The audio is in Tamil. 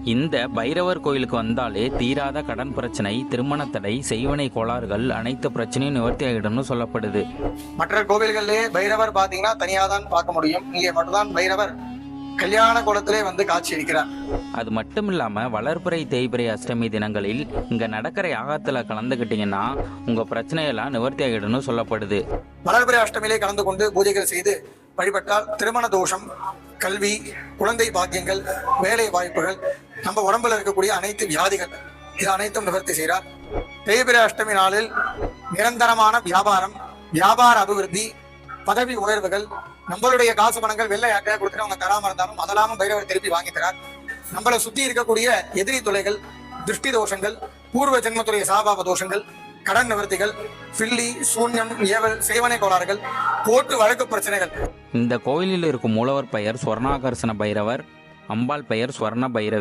இந்த பைரவர் கோயிலுக்கு வந்தாலே தீராத கடன் பிரச்சனை, திருமண தடை, செய்வனை கோளாறுகள் அனைத்து பிரச்சனையும் நிவர்த்தி ஆகிடும்னு சொல்லப்படுது. மற்ற கோவில்கள்லயே பைரவர் பாத்தீங்கன்னா தனியா தான் பார்க்க முடியும். இங்கே மட்டும்தான் பைரவர் கல்யாண கோலத்திலே வந்து காட்சி அளிக்கிறார். அது மட்டும் இல்லாம வளர்பிறை தேய்பிறை அஷ்டமி தினங்களில் இங்க நடக்கிற யாகத்துல கலந்துகிட்டீங்கன்னா உங்க பிரச்சனையெல்லாம் நிவர்த்தி ஆகிடும்னு சொல்லப்படுது. வளர்பிறை அஷ்டமியிலே கலந்து கொண்டு பூஜைகள் செய்து வழிபட்டால் திருமண தோஷம், கல்வி, குழந்தை பாக்கியங்கள், வேலை வாய்ப்புகள், நம்ம உடம்புல இருக்கக்கூடிய அனைத்து வியாதிகள் இது அனைத்தும் நிவர்த்தி செய்கிறார். தேய்பிறை அஷ்டமி நாளில் நிரந்தரமான வியாபாரம், வியாபார அபிவிருத்தி, பதவி உயர்வுகள், நம்மளுடைய காசு பணங்கள் வெள்ளையாக்க கொடுத்துட்டு அவங்க தராம இருந்தாலும் அதெல்லாம் பைரவர் திருப்பி வாங்கி தரார். நம்மளை சுத்தி இருக்கக்கூடிய எதிரி தொலைகள், திருஷ்டி தோஷங்கள், பூர்வ ஜென்மத்துடைய சாபாப தோஷங்கள், கடன் நிவர்த்திகள், பில்லி, சூன்யம், ஏவல், சேவனை கோளாறுகள், கோர்ட்டு வழக்கு பிரச்சனைகள். இந்த கோயிலில் இருக்கும் மூலவர் பெயர் ஸ்வர்ணாகர்ஷண பைரவர், அம்பாள் பெயர் ஸ்வர்ண பைரவி.